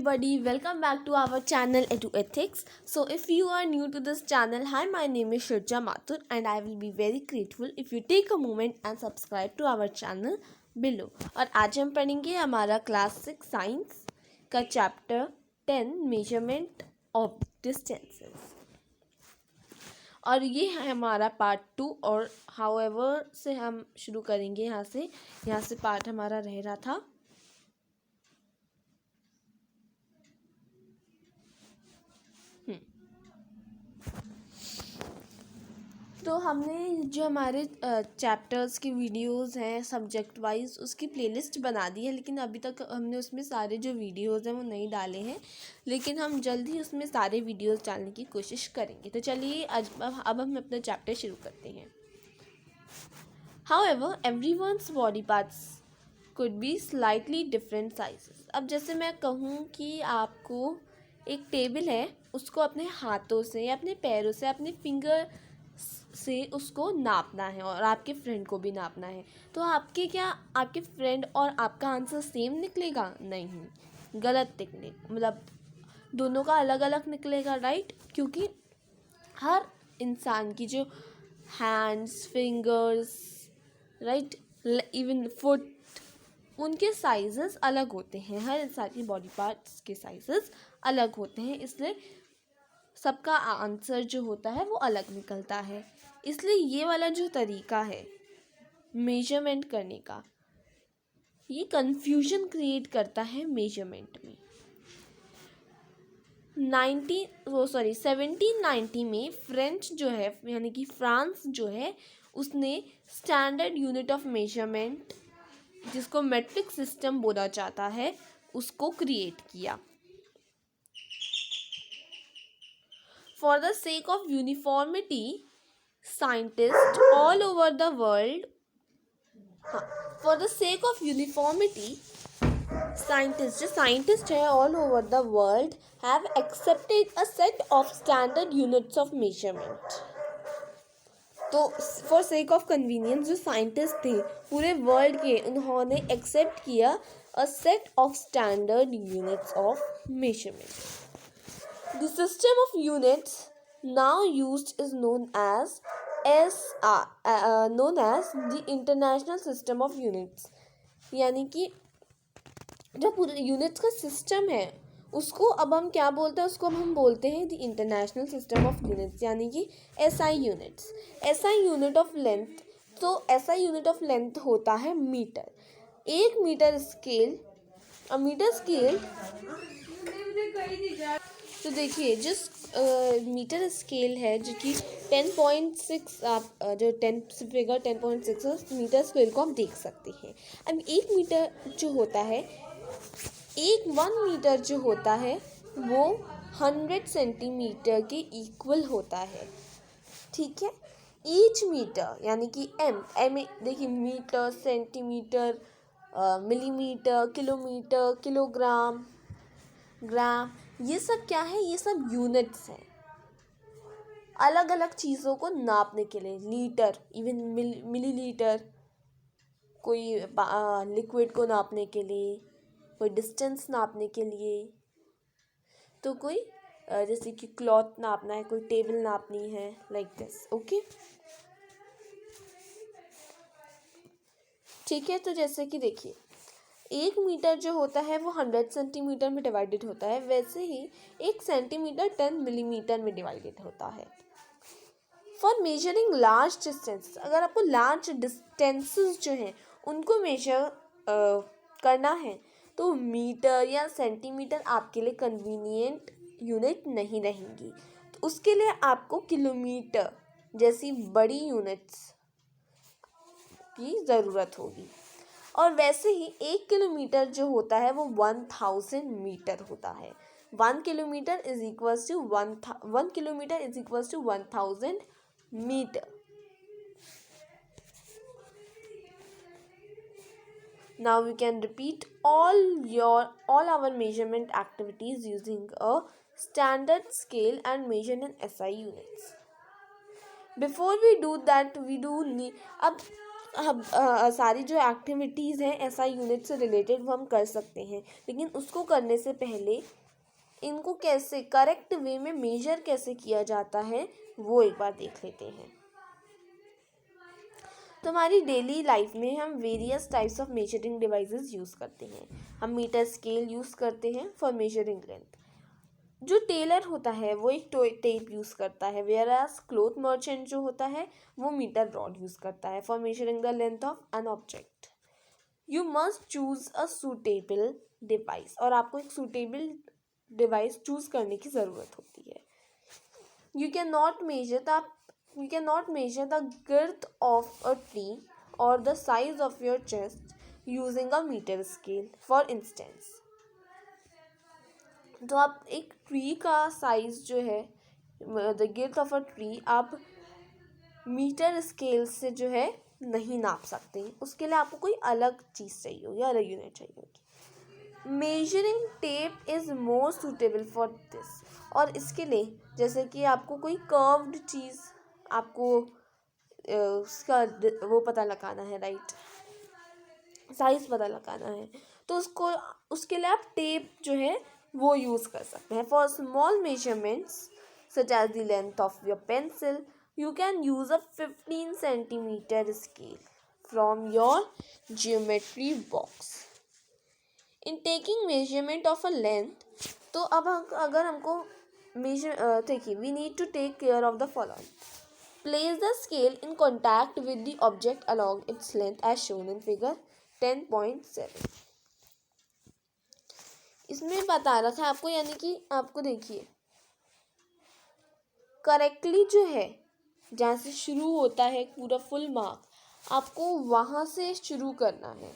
everybody, welcome back to our channel Edu Ethics. So if you are new to this channel, hi, my name is Shurja Mathur and I will be very grateful if you take a moment and subscribe to our channel below. और आज हम पढ़ेंगे हमारा class 6 science का chapter 10 measurement of distances और ये है हमारा पार्ट 2 और हाउएवर से हम शुरू करेंगे यहाँ से पार्ट हमारा रह रहा था। तो हमने जो हमारे चैप्टर्स की वीडियोस हैं सब्जेक्ट वाइज उसकी प्लेलिस्ट बना दी है, लेकिन अभी तक हमने उसमें सारे जो वीडियोस हैं वो नहीं डाले हैं, लेकिन हम जल्द ही उसमें सारे वीडियोस डालने की कोशिश करेंगे। तो चलिए अब हम अपना चैप्टर शुरू करते हैं। However everyone's body parts could be slightly different sizes. अब जैसे मैं कहूँ कि आपको एक टेबल है, उसको अपने हाथों से या अपने पैरों से अपने फिंगर से उसको नापना है और आपके फ्रेंड को भी नापना है, तो आपके फ्रेंड और आपका आंसर सेम निकलेगा? नहीं, गलत निकलेगा, मतलब दोनों का अलग अलग निकलेगा, राइट? क्योंकि हर इंसान की जो hands, fingers, right, even foot, उनके साइजेस अलग होते हैं। हर इंसान की बॉडी पार्ट्स के साइजेस अलग होते हैं, इसलिए सबका आंसर जो होता है वो अलग निकलता है। इसलिए ये वाला जो तरीका है मेजरमेंट करने का, ये कंफ्यूजन क्रिएट करता है मेजरमेंट में। 1790 में फ्रेंच जो है यानी कि फ्रांस जो है उसने स्टैंडर्ड यूनिट ऑफ मेजरमेंट, जिसको मेट्रिक सिस्टम बोला जाता है, उसको क्रिएट किया। For the sake of uniformity, scientists all over the world scientists all over the world have accepted a set of standard units of measurement. तो for sake of convenience जो scientist थे पूरे world के, उन्होंने accept किया a set of standard units of measurement. The system of units now used is known as the International System of Units। यानी कि जो पूरे यूनिट्स का सिस्टम है उसको अब हम क्या बोलते हैं? उसको हम बोलते हैं the international system of units, यानी कि SI units. SI unit of length, तो SI यूनिट ऑफ लेंथ होता है मीटर। एक मीटर स्केल, तो देखिए जिस मीटर स्केल है जो कि 10.6, आप जो 10.6 मीटर स्क्वेयर को आप देख सकते हैं। अब एक मीटर जो होता है, 1 मीटर जो होता है वो 100 सेंटीमीटर के इक्वल होता है, ठीक है? ईच मीटर यानी कि एम देखिए, metre, centimetre, millimetre, kilometre, kilogram, gram, ये सब क्या है? ये सब यूनिट्स हैं अलग अलग चीज़ों को नापने के लिए। लीटर, इवन मिलीलीटर, कोई लिक्विड को नापने के लिए, कोई डिस्टेंस नापने के लिए, तो कोई जैसे कि क्लॉथ नापना है, कोई टेबल नापनी है, लाइक दिस, ओके? ठीक है, तो जैसे कि देखिए 1 मीटर जो होता है वो 100 सेंटीमीटर में डिवाइडेड होता है, वैसे ही 1 सेंटीमीटर 10 मिलीमीटर में डिवाइडेड होता है। फॉर मेजरिंग लार्ज डिस्टेंस, अगर आपको लार्ज डिस्टेंसेस जो हैं उनको मेजर करना है तो मीटर या सेंटीमीटर आपके लिए कन्वीनियंट यूनिट नहीं रहेंगी, तो उसके लिए आपको किलोमीटर जैसी बड़ी यूनिट्स की ज़रूरत होगी। और वैसे ही 1 किलोमीटर जो होता है वो 1000 मीटर होता है। 1 kilometre is equals to 1000 metre. Now we can repeat all our measurement activities using a standard scale and measure in SI units. Before we do that, we do need, अब हम सारी जो एक्टिविटीज़ हैं SI unit से related वो हम कर सकते हैं, लेकिन उसको करने से पहले इनको कैसे करेक्ट वे में मेजर कैसे किया जाता है वो एक बार देख लेते हैं। तो हमारी डेली लाइफ में हम various types of measuring devices use करते हैं। हम मीटर स्केल यूज़ करते हैं फॉर मेजरिंग लेंथ। जो टेलर होता है वो एक टेप यूज़ करता है, वेयर एज क्लोथ मर्चेंट जो होता है वो मीटर रॉड यूज़ करता है for measuring the length of an object. You must choose a suitable device, और आपको एक सूटेबल डिवाइस चूज़ करने की ज़रूरत होती है। You cannot measure the girth of a tree or the size of your chest using a meter scale. For instance, तो आप एक ट्री का साइज जो है, the girth of a tree, आप मीटर स्केल से जो है नहीं नाप सकते। उसके लिए आपको कोई अलग चीज़ चाहिए होगी, अलग यूनिट चाहिए होगी। Measuring tape is more suitable for this, और इसके लिए जैसे कि आपको कोई कर्व्ड चीज़ आपको उसका वो पता लगाना है, राइट, साइज पता लगाना है, तो उसके लिए आप टेप जो है वो यूज़ कर सकते हैं। For small measurements such as the length of your pencil you can use a 15 centimetre scale from your geometry box. In taking measurement of a length, तो अब अगर हमको देखिए, we need to take care of the following. Place the scale in contact with the object along its length as shown in figure 10.7। इसमें बता रखा है आपको, यानी कि आपको देखिए करेक्टली जो है जहाँ से शुरू होता है पूरा फुल मार्क, आपको वहाँ से शुरू करना है।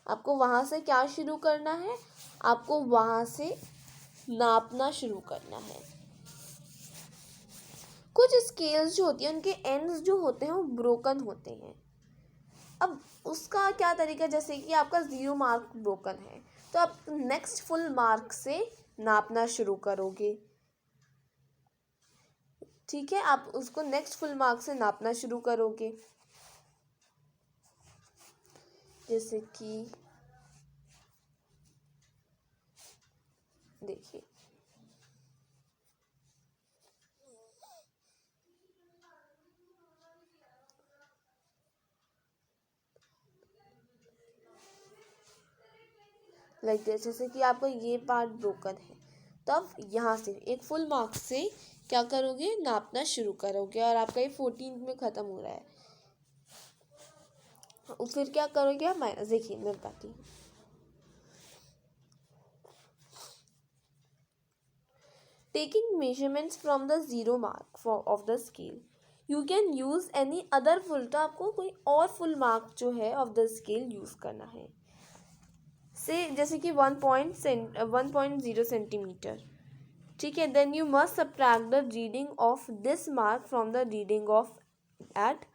आपको वहाँ से क्या शुरू करना है, आपको वहाँ से नापना शुरू करना है। कुछ स्केल्स जो होती हैं उनके एंड्स जो होते हैं वो ब्रोकन होते हैं। अब उसका क्या तरीका, जैसे कि आपका 0 मार्क ब्रोकन है तो आप नेक्स्ट फुल मार्क से नापना शुरू करोगे, ठीक है, आप उसको नेक्स्ट फुल मार्क से नापना शुरू करोगे। जैसे कि देखिए, लाइक जैसे कि आपका ये पार्ट ब्रोकन है, तब यहाँ से एक फुल मार्क से क्या करोगे, नापना शुरू करोगे, और आपका ये 14 में ख़त्म हो रहा है, फिर क्या करोगे आप माइनस। देखिए मैं बताती हूँ। Taking measurements from the 0 mark of the scale, you can use any other full, तो आपको कोई और फुल मार्क जो है ऑफ द स्केल यूज़ करना है, से जैसे कि 1.0 सेंटीमीटर, ठीक है। Then you must subtract the reading of this mark from the reading of at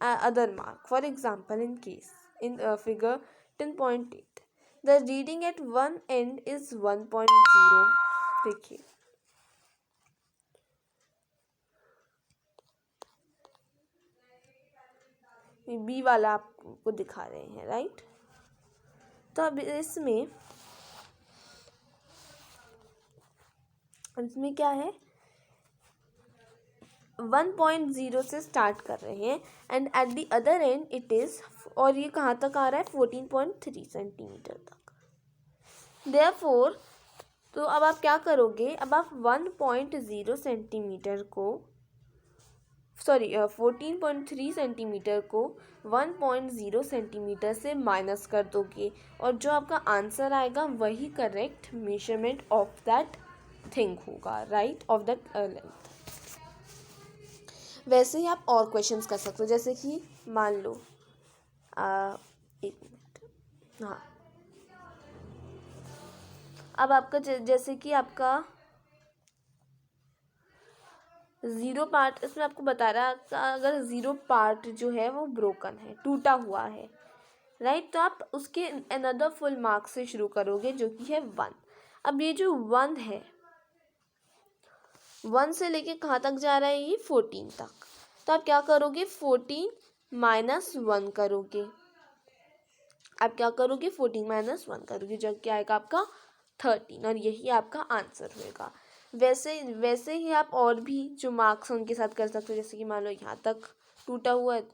other mark. For example, in case in figure 10.8 the reading at one end is 1.0। देखिए B वाला आपको दिखा रहे हैं, राइट। तो अब इसमें क्या है, 1.0 से स्टार्ट कर रहे हैं and at the other and it is, और ये कहाँ तक आ रहा है, 14.3 सेंटीमीटर तक। देयरफॉर, तो अब आप क्या करोगे, अब आप 1.0 सेंटीमीटर को 14.3 सेंटीमीटर को 1.0 सेंटीमीटर से माइनस कर दोगे, और जो आपका आंसर आएगा वही correct measurement of that thing होगा, राइट, ऑफ दैट लेंथ। वैसे ही आप और क्वेश्चंस कर सकते हो, जैसे कि मान लो एक मिनट, हाँ, अब आपका जैसे कि आपका 0 पार्ट, इसमें आपको बता रहा है अगर 0 पार्ट जो है वो ब्रोकन है, टूटा हुआ है, राइट, तो आप उसके अनदर फुल मार्क से शुरू करोगे जो कि है 1। अब ये जो 1 है, 1 से लेके कहाँ तक जा रहा है, ये 14 तक, तो आप क्या करोगे, 14 -1 करोगे। आप क्या करोगे, 14 - 1 करोगे, जो क्या आएगा आपका 13, और यही आपका आंसर होएगा। वैसे ही आप और भी जो मार्क्स उनके साथ कर सकते हो, जैसे कि मान लो यहाँ तक टूटा हुआ है,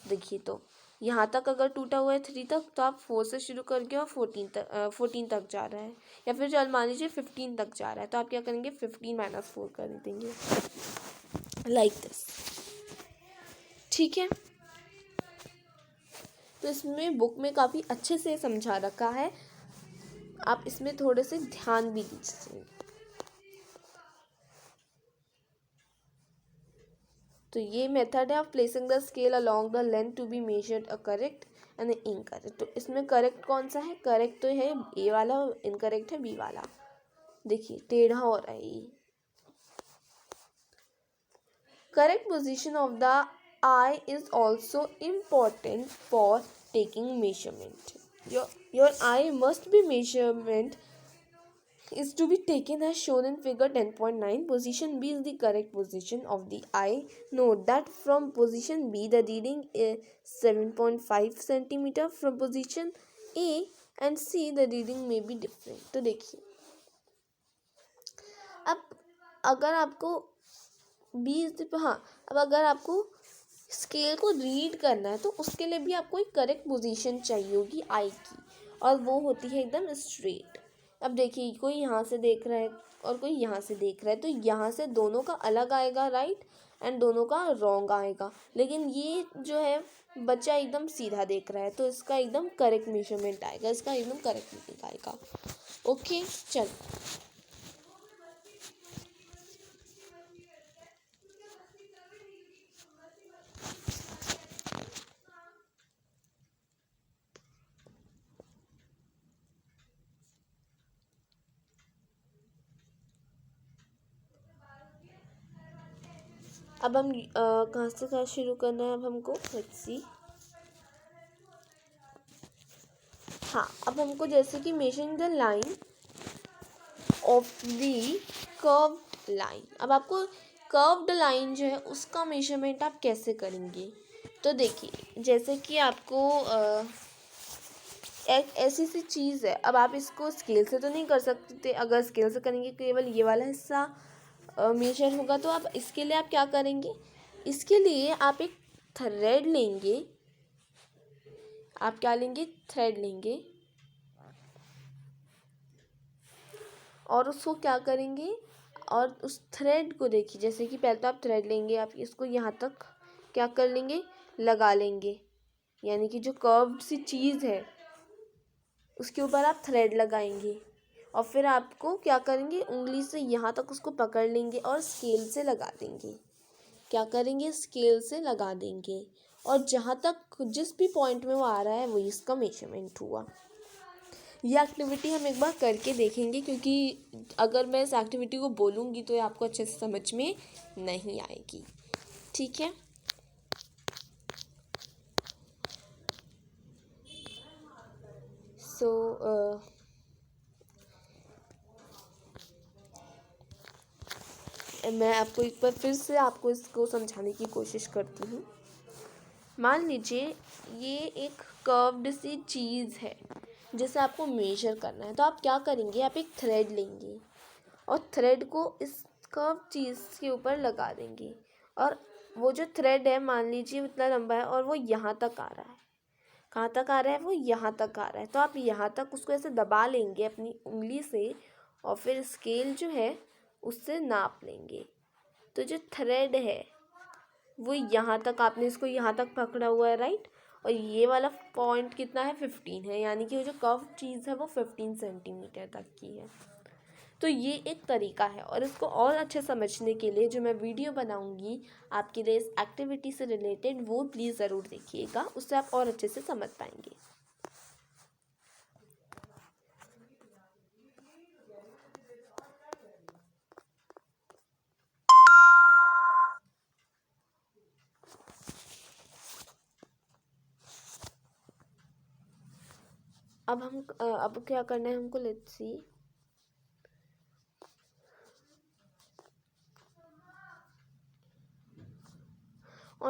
देखिए तो यहाँ तक अगर टूटा हुआ है 3 तक, तो आप 4 से शुरू करके और 14 तक जा रहा है, या फिर चल मान लीजिए 15 तक जा रहा है, तो आप क्या करेंगे, 15 - 4 कर देंगे, लाइक दिस। ठीक है, तो इसमें बुक में काफ़ी अच्छे से समझा रखा है, आप इसमें थोड़े से ध्यान भी दीजिए। तो ये मेथड है of placing the scale along the length to be measured a correct and incorrect. तो इसमें करेक्ट कौन सा है, करेक्ट तो है ए वाला, इनकरेक्ट है बी वाला। देखिए टेढ़ा हो रहा है ये। Correct position of the I is also important for taking measurement. Your eye must be measurement is to be taken as shown in figure 10.9. Position B is the correct position of the eye. Note that from position B the reading is 7.5 centimeter. From position A and C the reading may be different. तो देखिए, अब अगर आपको अब अगर आपको scale को read करना है, तो उसके लिए भी आपको एक करेक्ट पोजीशन चाहिए होगी आई की, और वो होती है एकदम स्ट्रेट। अब देखिए, कोई यहाँ से देख रहा है और कोई यहाँ से देख रहा है, तो यहाँ से दोनों का अलग आएगा राइट, एंड दोनों का रॉन्ग आएगा। लेकिन ये जो है बच्चा एकदम सीधा देख रहा है, तो इसका एकदम करेक्ट मेजरमेंट आएगा, इसका एकदम करेक्ट रीडिंग आएगा। ओके, चल अब हम कहाँ से कहाँ शुरू करना है अब हमको, लेट्स सी। हाँ, अब हमको जैसे कि measuring the line of the curved line, अब आपको कर्व्ड लाइन जो है उसका मेजरमेंट आप कैसे करेंगे। तो देखिए, जैसे कि आपको एक ऐसी सी चीज़ है, अब आप इसको स्केल से तो नहीं कर सकते, अगर स्केल से करेंगे केवल ये वाला हिस्सा मेजर होगा, तो आप इसके लिए आप क्या करेंगे, इसके लिए आप एक थ्रेड लेंगे। आप क्या लेंगे, थ्रेड लेंगे, और उसको क्या करेंगे, और उस थ्रेड को देखिए, जैसे कि पहले तो आप थ्रेड लेंगे, आप इसको यहाँ तक क्या कर लेंगे, लगा लेंगे, यानी कि जो कर्व्ड सी चीज़ है उसके ऊपर आप थ्रेड लगाएंगे, और फिर आपको क्या करेंगे, उंगली से यहाँ तक उसको पकड़ लेंगे और स्केल से लगा देंगे। क्या करेंगे, स्केल से लगा देंगे, और जहाँ तक जिस भी पॉइंट में वो आ रहा है वही इसका मेजरमेंट हुआ। ये एक्टिविटी हम एक बार करके देखेंगे, क्योंकि अगर मैं इस एक्टिविटी को बोलूँगी तो ये आपको अच्छे से समझ में नहीं आएगी। ठीक है, सो मैं आपको एक बार फिर से आपको इसको समझाने की कोशिश करती हूँ। मान लीजिए ये एक कर्व्ड सी चीज़ है जिसे आपको मेजर करना है, तो आप क्या करेंगे, आप एक थ्रेड लेंगे और थ्रेड को इस कर्व चीज़ के ऊपर लगा देंगे, और वो जो थ्रेड है मान लीजिए इतना लंबा है और वो यहाँ तक आ रहा है। कहाँ तक आ रहा है, वो यहाँ तक आ रहा है, तो आप यहाँ तक उसको ऐसे दबा लेंगे अपनी उंगली से, और फिर स्केल जो है उससे नाप लेंगे। तो जो थ्रेड है वो यहाँ तक, आपने इसको यहाँ तक पकड़ा हुआ है राइट, और ये वाला पॉइंट कितना है, 15 है, यानी कि वो जो कर्व चीज़ है वो 15 सेंटीमीटर तक की है। तो ये एक तरीका है, और इसको और अच्छे समझने के लिए जो मैं वीडियो बनाऊंगी आपके लिए इस एक्टिविटी से रिलेटेड, वो प्लीज़ ज़रूर देखिएगा, उससे आप और अच्छे से समझ पाएंगे। अब क्या करना है हमको, let's see.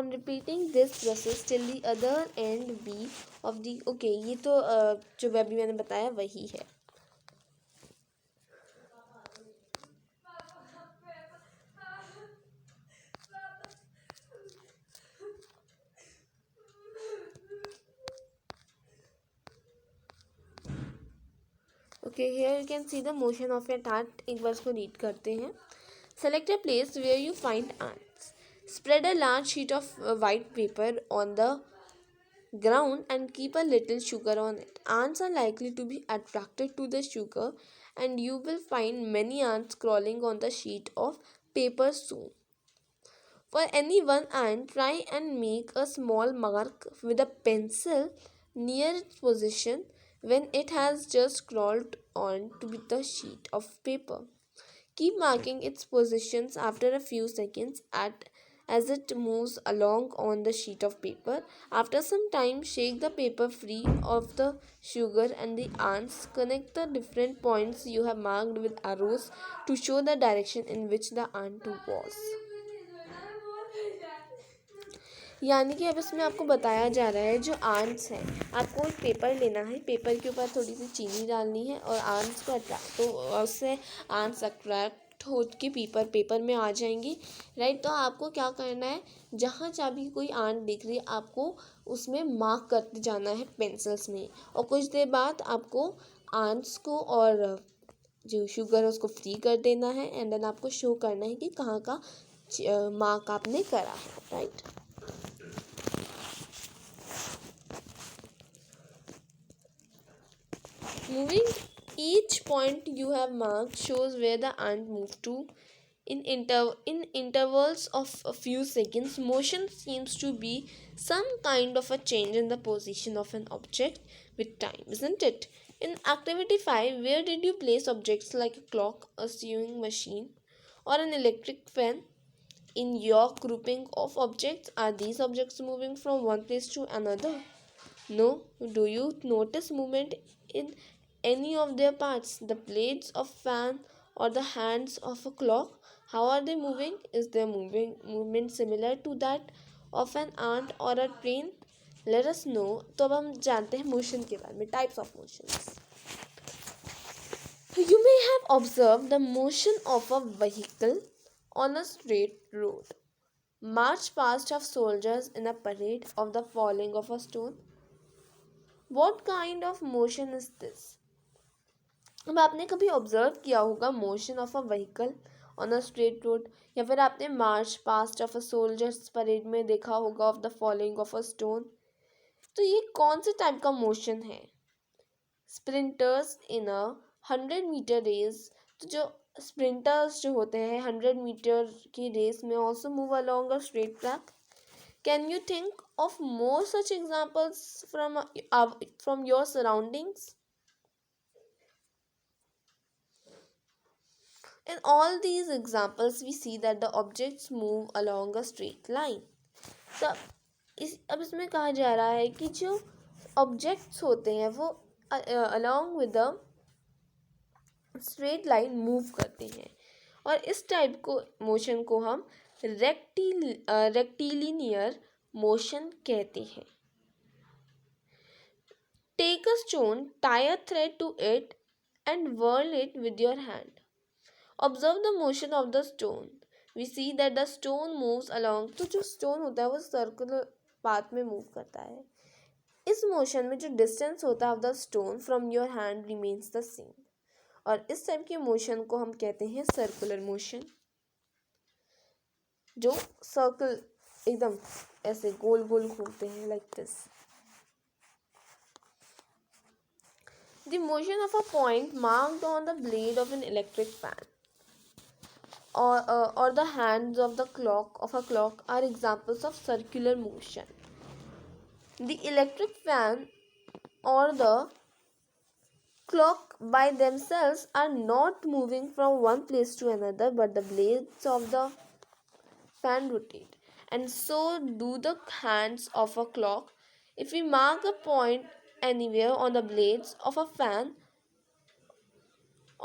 on repeating this process till the other end be of the okay, ये तो जो अभी मैंने बताया वही है. Okay, here you can see the motion of a ant. एक बार इसको रीड करते हैं. Select a place where you find ants. Spread a large sheet of white paper on the ground and keep a little sugar on it. Ants are likely to be attracted to the sugar, and you will find many ants crawling on the sheet of paper soon. For any one ant, try and make a small mark with a pencil near its position when it has just crawled onto the sheet of paper. Keep marking its positions after a few seconds as it moves along on the sheet of paper. After some time, shake the paper free of the sugar and the ants. Connect the different points you have marked with arrows to show the direction in which the ant was. यानी कि अब इसमें आपको बताया जा रहा है जो आंट्स हैं, आपको एक पेपर लेना है, पेपर के ऊपर थोड़ी सी चीनी डालनी है और आंट्स को अट्रैक्ट, तो उससे आंट्स अट्रैक्ट हो के पेपर में आ जाएंगी, राइट. तो आपको क्या करना है, जहाँ जहाँ भी कोई आंट दिख रही है आपको उसमें मार्क करते जाना है पेंसिल्स में, और कुछ देर बाद आपको आंट्स को और जो शुगर है उसको फ्री कर देना है, एंड देन आपको शो करना है कि कहाँ का मार्क आपने करा है, right. Moving each point you have marked shows where the ant moved to. In intervals of a few seconds, motion seems to be some kind of a change in the position of an object with time, isn't it? In activity 5, where did you place objects like a clock, a sewing machine, or an electric fan? In your grouping of objects, are these objects moving from one place to another? No. Do you notice movement in any of their parts? The blades of fan or the hands of a clock? How are they moving? Is their movement similar to that of an ant or a train? Let us know. तो अब हम जानते हैं motion के बारे में, types of motions. You may have observed the motion of a vehicle on a straight road. March past of soldiers in a parade of the falling of a stone. What kind of motion is this? अब आपने कभी observe किया होगा motion of a vehicle on a straight road, या फिर आपने march past of a soldiers parade में देखा होगा of the following of a stone. तो ये कौन से टाइप का मोशन है? स्प्रिंटर्स इन अ 100 मीटर रेस, तो जो स्प्रिंटर्स जो होते हैं 100 मीटर की रेस में also move along a straight track. Can you think of more such examples from your surroundings? In all these examples, we see that the objects move along a straight line. तो अब इसमें कहा जा रहा है कि जो ऑब्जेक्ट्स होते हैं वो along with the straight line move करते हैं, और इस टाइप को मोशन को हम रेक्टिलिनियर मोशन कहते हैं. Take a stone, tie a thread to it, and whirl it with your hand. Observe the motion of the stone. We see that the stone moves along. तो जो stone होता है वो circular path में move करता है. इस motion में जो डिस्टेंस होता है of the stone from your hand remains the same, और इस टाइप के मोशन को हम कहते हैं सर्कुलर मोशन, जो सर्कल एकदम ऐसे गोल गोल घूमते हैं like this. The motion of a point marked on the blade of an electric fan or the hands of the clock of a clock are examples of circular motion. The electric fan or the clock by themselves are not moving from one place to another, but the blades of the fan rotate, and so do the hands of a clock. If we mark a point anywhere on the blades of a fan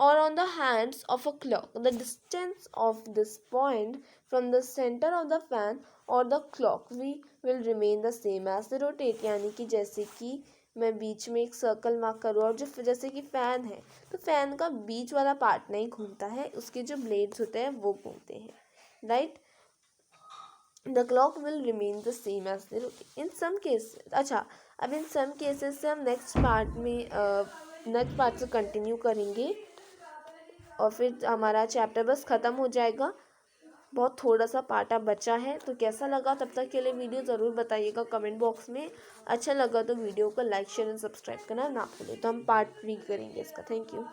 or on the hands of a clock. The distance of this point from the center of the fan or the clock we will remain the same as they rotate. यानी कि जैसे कि मैं बीच में एक circle mark करूँ और जो जैसे कि फ़ैन है तो फ़ैन का बीच वाला पार्ट नहीं घूमता है, उसके जो ब्लेड्स होते हैं वो घूमते हैं, right. The clock will remain the same as the rotate in some cases. अच्छा, अब इन सम केसेस से हम नेक्स्ट पार्ट से कंटिन्यू करेंगे और फिर हमारा चैप्टर बस ख़त्म हो जाएगा. बहुत थोड़ा सा पार्ट अब बचा है. तो कैसा लगा तब तक के लिए वीडियो ज़रूर बताइएगा कमेंट बॉक्स में. अच्छा लगा तो वीडियो को लाइक शेयर एंड सब्सक्राइब करना ना भूलें. तो हम पार्ट 3 करेंगे इसका. Thank you.